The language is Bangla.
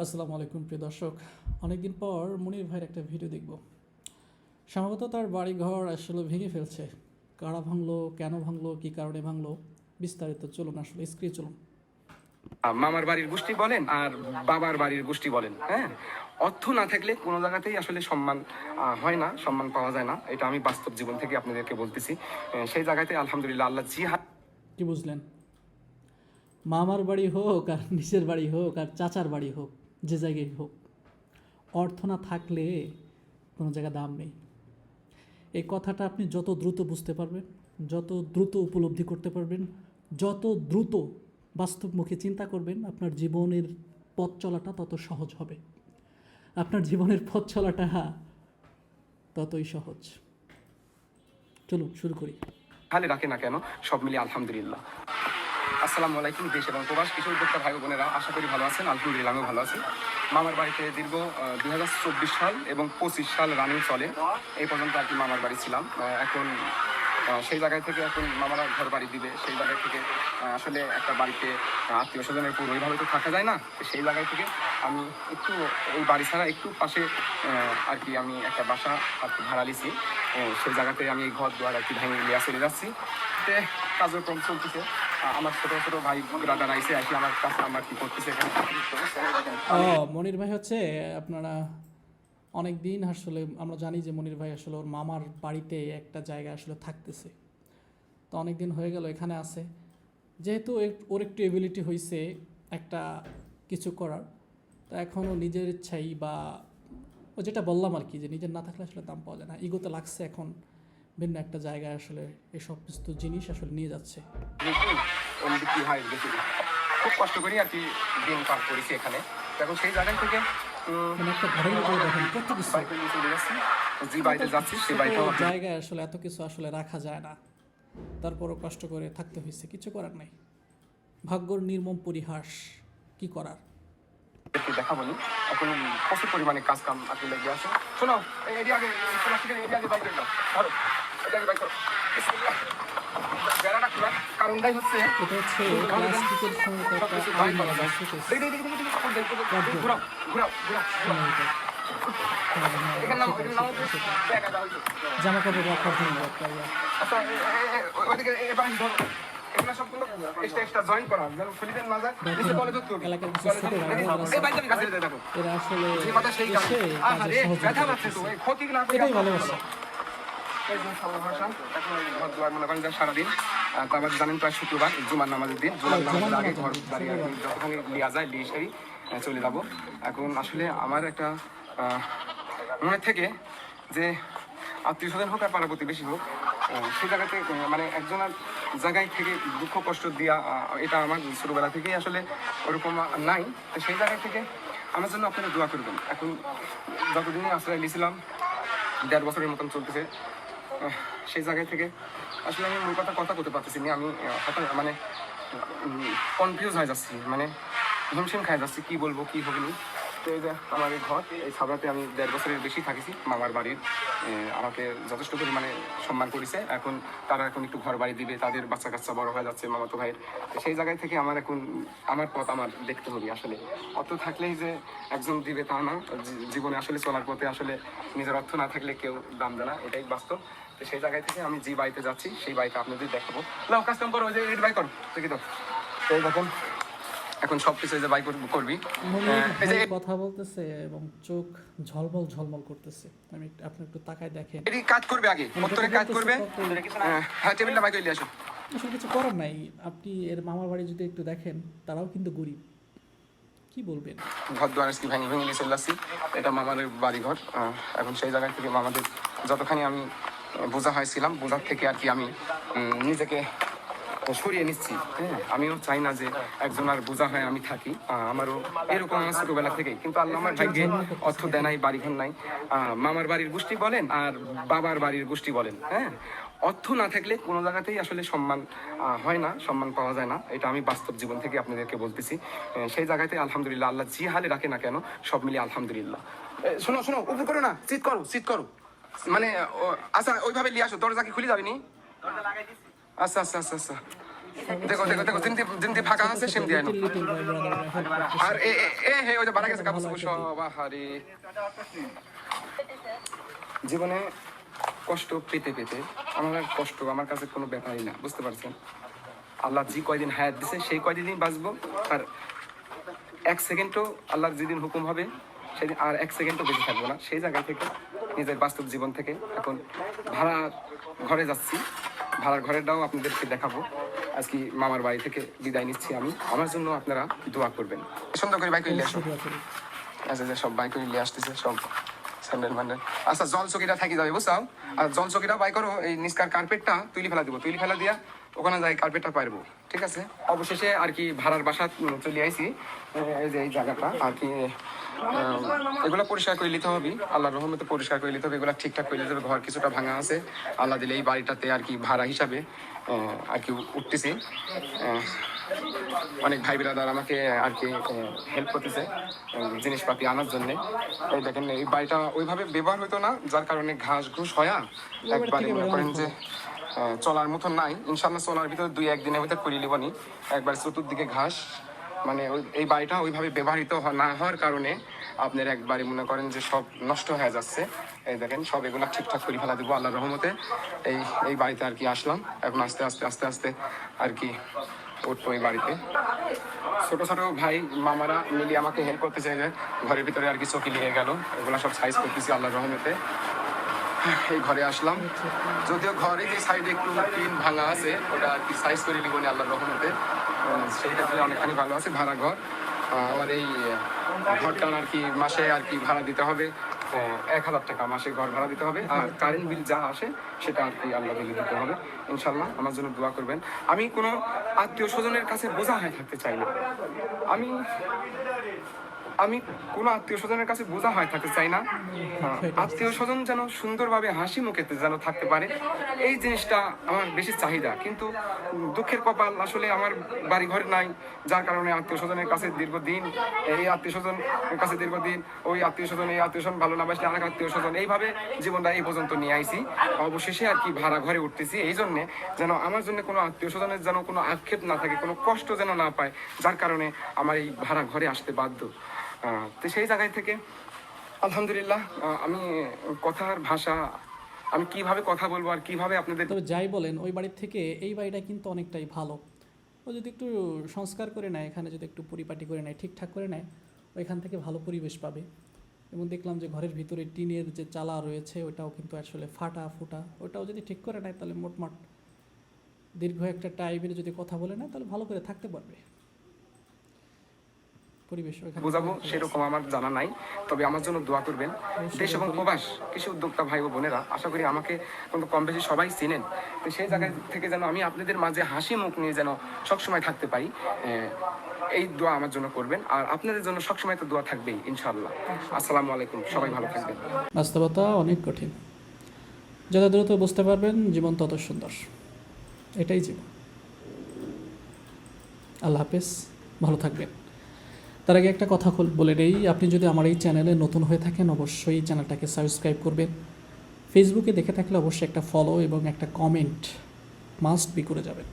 আসসালামু আলাইকুম প্রিয় দর্শক। অনেকদিন পর মনির ভাইয়ের একটা ভিডিও দেখব। সম্ভবত তার বাড়িঘর আসলে ভেঙে ফেলছে। কারা ভাঙলো, কেন ভাঙলো, কী কারণে ভাঙলো, বিস্তারিত চলুন আসলে স্ক্রিনে চলুন। মামার বাড়ির গোষ্ঠী বলেন আর বাবার বাড়ির গোষ্ঠী বলেন, হ্যাঁ, অর্থ না থাকলে কোনো জায়গাতেই আসলে সম্মান হয় না, সম্মান পাওয়া যায় না। এটা আমি বাস্তব জীবন থেকে আপনাদেরকে বলতেছি। সেই জায়গাতে আলহামদুলিল্লাহ আল্লাহ কি বুঝলেন? মামার বাড়ি হোক আর নিজের বাড়ি হোক আর চাচার বাড়ি হোক, যে জায়গায় হোক, অর্থ না থাকলে কোনো জায়গায় দাম নেই। এই কথাটা আপনি যত দ্রুত বুঝতে পারবেন, যত দ্রুত উপলব্ধি করতে পারবেন, যত দ্রুত বাস্তবমুখী চিন্তা করবেন, আপনার জীবনের পথ চলাটা তত সহজ হবে। আপনার জীবনের পথ চলাটা ততই সহজ। চলুন শুরু করি। ভালো রাখে না কেন, সব মিলিয়ে আলহামদুলিল্লাহ। আসসালামু আলাইকুম। দেশ এবং প্রবাস কৃষি উদ্যোক্তা ভাই বোনেরা, আশা করি ভালো আছেন। আলহামদুলিল্লাহ আমিও ভালো আছি। মামার বাড়িতে দীর্ঘ 2024 সাল এবং 25 সাল রানিং চলে। এই পর্যন্ত আর কি মামার বাড়ি ছিলাম। এখন সেই জায়গায় থেকে এখন মামারা ঘর বাড়ি দিবে, সেই জায়গায় থেকে আসলে একটা বাড়িতে আত্মীয় স্বজনের পুরো ওইভাবে তো থাকা যায় না। তো সেই জায়গায় থেকে আমি একটু ওই বাড়ি ছাড়া একটু পাশে আর কি আমি একটা বাসা আর কি ভাড়া লিছি। সেই জায়গাতে আমি এই ঘর দুয়ার আর কি ভেঙে লিয়া চলে যাচ্ছি। কার্যক্রম চলতেছে। আমার ছোট ছোট ভাই ব্রাদার আইসে আর কি আমার কাছে আমার কি করতেছে এখানে। মনির ভাই হচ্ছে আপনারা অনেক দিন আসলে আমরা জানি যে মনির ভাই আসলে ওর মামার বাড়িতে একটা জায়গায় আসলে থাকতেছে। তো অনেক দিন হয়ে গেল এখানে আছে। যেহেতু ওর একটু এবিলিটি হয়েছে একটা কিছু করার, তো এখনও নিজের ইচ্ছাই বা ও যেটা বললাম আর কি, যে নিজের না থাকলে আসলে দাম পাওয়া যায় না, ইগোতে লাগছে এখন ভিন্ন একটা জায়গায় আসলে এই সমস্ত জিনিস আসলে নিয়ে যাচ্ছে। বিক্রি হয় বেশি, খুব কষ্ট করি আর কি দিন পার করেছি এখানে। এখন সেই জায়গায় থেকে মানে একটা ঘরের মধ্যে দেখেন কত কিছু বাইকে নিয়ে চলে যাচ্ছি, যে বাড়িতে যাচ্ছি সেই বাড়িটাও জায়গায় আসলে এত কিছু আসলে রাখা যায় না, তারপরও কষ্ট করে থাকতে হয়েছে, কিছু করার নাই। ভাগ্যর নির্মম পরিহাস, কি করার। একটু দেখা বলি। এখন প্রচুর পরিমাণে কাজ কাম আর কি লেগে আছে। শোনো, এটি আগে বাইক করে দাও, ধরো এটি আগে বাইক করো। বেড়াটা খোলার কারণটাই হচ্ছে এটা হচ্ছে প্লাস্টিকের সময় একটা আলমারি বা শোকেস। ঘুরাও ঘুরাও ঘুরাও জামা কাপড় রাখার জন্য একটা ইয়া। আচ্ছা, ওইদিকে এবার ধরো এগুলো সবগুলো এক্সট্রা জয়েন করা যেন ফুলিদের না যায়, নিচে তলে ধরতে হবে। এলাকার কিছু ছোট ভাই এই বাইক আমি কাছে দেখো, এরা আসলে যে কথা সেই কাজ। এসে আরে কাজে ব্যথা সহযোগিতা লাগছে তো, করতেছে। এই ক্ষতি না করে এটাই ভালোবাসা। এই যে সবার ভাষা এখন ঘর দুয়ার মনে করেন যে সারাদিন তারপর জানেন প্রায় শুক্রবার জুমার নামাজের দিন, জুমার নামাজের আগে ঘর বাড়ি আর কি যতখানি লিয়া যায় লিয়ে সেই চলে যাবো। এখন আসলে আমার একটা মনে থেকে যে আত্মীয় স্বজন হোক আর পাড়া প্রতিবেশী হোক, সেই জায়গাতে মানে একজনের জায়গায় থেকে দুঃখ কষ্ট দিয়া এটা আমার ছোটোবেলা থেকেই আসলে ওরকম নাই। তো সেই জায়গা থেকে আমার জন্য আপনারা দোয়া করবেন। এখন যতদিনই আশ্রয় নিয়েছিলাম 1.5 বছরের মতন চলতেছে, সেই জায়গায় থেকে আসলে আমি মূল কথা বলতে পারতেছি না। আমি মানে কনফিউজ হয়ে যাচ্ছি, মানে হিমশিম খাই যাচ্ছি, কী বলবো কী হবে না। তো এই যে আমার এই ঘর, এই সাবরাতে আমি 1.5 বছরের বেশি থাকিছি। মামার বাড়ির আমাকে যথেষ্ট পরিমাণে সম্মান করেছে। এখন তারা এখন একটু ঘর বাড়ি দিবে, তাদের বাচ্চা কাচ্চা বড় হয়ে যাচ্ছে মামাতো ভাইয়ের। সেই জায়গায় থেকে আমার এখন আমার পথ আমার দেখতে হবে। আসলে অর্থ থাকলেই যে একজন দিবে তা না, জীবনে আসলে চলার পথে আসলে নিজের অর্থ না থাকলে কেউ দাম দেয় না, এটাই বাস্তব। তো সেই জায়গায় থেকে আমি যে বাড়িতে যাচ্ছি সেই বাড়িটা আপনাদের দেখাবো। লাও কাস্টম করো, ওই যে বাই করো দেখি তো। এই দেখেন এখন সব কিছু যে বাই করবি কথা বলতেছে এবং চোখ ঝলমল ঝলমল করতেছে। আমি আপনি একটু তাকায় দেখেন, এটি কাজ করবে আগে উত্তরে কাজ করবে। হ্যাঁ, টেবিলটা বাই করে আসো। আসলে কিছু করার নাই। আপনি এর মামার বাড়ি যদি একটু দেখেন, তারাও কিন্তু গরিব, কি বলবেন। ঘর দুয়ার কি ভেঙে ভেঙে নিয়ে চলে আসছি। এটা মামাদের বাড়ি ঘর। এখন সেই জায়গা থেকে মামাদের যতখানি আমি বোঝা হয়েছিলাম, বোঝার থেকে আর কি আমি নিজেকে সরিয়ে নিচ্ছি। হ্যাঁ, আমিও চাই না যে একজন আর বোঝা হয় আমি থাকি। আমারও এরকম আমার ছোটবেলা থেকেই, কিন্তু আল্লাহ আমার ভাগ্যে অর্থ দেয় নাই, বাড়িঘর নাই। মামার বাড়ির গোষ্ঠী বলেন আর বাবার বাড়ির গোষ্ঠী বলেন, হ্যাঁ, অর্থ না থাকলে কোনো জায়গাতেই আসলে সম্মান হয় না, সম্মান পাওয়া যায় না। এটা আমি বাস্তব জীবন থেকে আপনাদেরকে বলতেছি। সেই জায়গাতে আলহামদুলিল্লাহ আল্লাহ যে হালে রাখে না কেন, সব মিলিয়ে আলহামদুলিল্লাহ। শোনো শোনো, উপর করো না, চিৎ করো চিৎ করো, মানে আচ্ছা ওইভাবে নিয়ে আসো। দরজা কি খুলে যাবে নি? আচ্ছা আচ্ছা আচ্ছা আচ্ছা দেখো দেখো দেখো জিনতি ফাঁকা আছে সেম দিয়ে লিটিল লিটিল ভাই ব্রাদাররা হেল্প করতেছে। আর এ এ এ হে ওই যে বাড়া গেছে কাপড় সব আহারে জীবনে কষ্ট পেতে পেতে আমার আর কষ্ট আমার কাছে কোনো ব্যাপারই না, বুঝতে পারছেন? আল্লাহ যে কয়দিন হায়াত দিছে সেই কয়দিনই বাঁচবো, আর এক সেকেন্ডও আল্লাহর যেদিন হুকুম হবে সেদিন আর এক সেকেন্ডও বেঁচে থাকবো না। সেই জায়গা থেকে নিজের বাস্তব জীবন থেকে এখন ভাড়ার ঘরে যাচ্ছি। ভাড়ার ঘরেরটাও আপনাদেরকে দেখাবো। আজকে মামার বাড়ি থেকে বিদায় নিচ্ছি আমি। আমার জন্য আপনারা দোয়া করবেন। সুন্দর করে বাইক নিয়ে আসো। দোয়া করি। আচ্ছা যে সব বাইক নিয়ে আসতেছে সব স্যান্ডেল ম্যান্ডেল। আচ্ছা জল চকিটা থাকি যাবে বুঝছো? আর জল চকিটা বাই করো, এই নিষ্কার কার্পেটটা তুলি ফেলা দিব, তুলি ফেলা দিয়া ওখানে যাই কার্পেটটা পারবো, ঠিক আছে? অবশেষে আর কি ভাড়ার বাসা চলে আইছি। এই যে এই জায়গাটা আর কি এগুলো পরিষ্কার করে নিতে হবে, আল্লাহর রহমতে পরিষ্কার করে নিতে হবে, এগুলো ঠিকঠাক করে নিতে হবে। ঘর কিছুটা ভাঙা আছে, আল্লাহ দিলে এই বাড়িটাতে আর কি ভাড়া হিসাবে আর কি উঠতেছি। অনেক ভাই বিরাদার আমাকে আর কি হেল্প করতেছে জিনিসপাতি আনার জন্য। এই দেখেন এই বাড়িটা ওইভাবে ব্যবহার হতো না, যার কারণে ঘাস ঘুষ হয়া একবারে মনে করেন যে চলার মতন নাই। ইনশাল্লাহ চলার ভিতরে 2-1 দিনের ভিতরে করে নিবনি। একবার চতুর্দিকে ঘাস, মানে এই বাড়িটা ওইভাবে ব্যবহৃত না হওয়ার কারণে আপনার একবারে মনে করেন যে সব নষ্ট হয়ে যাচ্ছে। এই দেখেন সব এগুলা ঠিকঠাক করে ফেলা দেবো আল্লাহর রহমতে। এই বাড়িতে আর কি আসলাম, এখন আস্তে আস্তে আস্তে আস্তে আর কি উঠবো এই বাড়িতে। ছোট ছোট ভাই মামারা মিলিয়ে আমাকে হেল্প করতে চাইছে। ঘরের ভিতরে আর কি চকি লেগে গেল, এগুলা সব সাইজ করতেছি আল্লাহর রহমতে। এই ঘরে আসলাম, যদিও ঘরে যে সাইডে একটু টিন ভাঙা আছে ওটা আর কি সাইজ করে নিব আল্লাহর রহমতে। সেই ক্ষেত্রে অনেকখানি ভালো আছে। ভাড়া ঘর, আমার এই ঘরটার আর কি মাসে আর কি ভাড়া দিতে হবে 1000 টাকা মাসে ঘর ভাড়া দিতে হবে। আর কারেন্ট বিল যা আসে সেটা আর কি আল্লাহ দিলে দিতে হবে। ইনশাল্লাহ আমার জন্য দোয়া করবেন। আমি কোনো আত্মীয় স্বজনের কাছে বোঝা হয়ে থাকতে চাই না। আমি কোনো আত্মীয় স্বজনের কাছে বোঝা হয়ে থাকতে চাই না। আত্মীয় স্বজন যেন সুন্দরভাবে হাসি মুখেতে যেন থাকতে পারে, এই জিনিসটা আমার বেশি চাহিদা। কিন্তু দুঃখের কপাল আসলে আমার বাড়ি ঘর নাই, যার কারণে আত্মীয় স্বজনের কাছে দীর্ঘদিন এই আত্মীয় স্বজন কাছে দীর্ঘদিন ওই আত্মীয় স্বজন এই আত্মীয় স্বজন ভালো না বাসলে আরেক আত্মীয় স্বজন, এইভাবে জীবনটা এই পর্যন্ত নিয়ে আইছি। অবশেষে আর কি ভাড়া ঘরে উঠতেছি এই জন্যে যেন আমার জন্য কোনো আত্মীয় স্বজনের যেন কোনো আক্ষেপ না থাকে, কোনো কষ্ট যেন না পায়, যার কারণে আমার এই ভাড়া ঘরে আসতে বাধ্য। তো সেই জায়গায় থেকে আলহামদুলিল্লাহ আমি কথার ভাষা আমি কিভাবে কথা বলবো আর কিভাবে আপনাদের। তবে যাই বলেন ওই বাড়ির থেকে এই বাড়িটা কিন্তু অনেকটাই ভালো। ও যদি একটু সংস্কার করে নেয়, এখানে যদি একটু পরিপাটি করে নেয়, ঠিকঠাক করে নেয়, ওইখান থেকে ভালো পরিবেশ পাবে। এবং দেখলাম যে ঘরের ভিতরে টিনের যে চালা রয়েছে ওটাও কিন্তু আসলে ফাটা ফুটা, ওটাও যদি ঠিক করে নেয় তাহলে মোটমাট দীর্ঘ একটা টাইমের যদি কথা বলে নেয় তাহলে ভালো করে থাকতে পারবে। পরিবেশ বোঝাবো সেরকম আমার জানা নাই, তবে আমার জন্য দোয়া করবেন। দেশ এবং প্রবাস কৃষি উদ্যোক্তা ভাই ও বোনেরা আশা করি আমাকে কিন্তু কম বেশি সবাই চিনেন। তো সেই জায়গা থেকে যেন আমি আপনাদের মাঝে হাসি মুখ নিয়ে যেন সবসময় থাকতে পারি, এই দোয়া আমার জন্য করবেন। আর আপনাদের জন্য সবসময় তো দোয়া থাকবেই ইনশাআল্লাহ। আসসালামু আলাইকুম, সবাই ভালো থাকবেন। বাস্তবতা অনেক কঠিন, যত দ্রুত বুঝতে পারবেন জীবন তত সুন্দর। এটাই জীবন। আল্লাহ হাফেজ, ভালো থাকবেন। তার আগে একটা কথা বলে নেই, আপনি যদি আমার এই চ্যানেলে নতুন হয়ে থাকেন অবশ্যই চ্যানেলটাকে সাবস্ক্রাইব করবেন। ফেসবুকে দেখে থাকলে অবশ্যই একটা ফলো এবং একটা কমেন্ট মাস্ট বি করে যাবেন।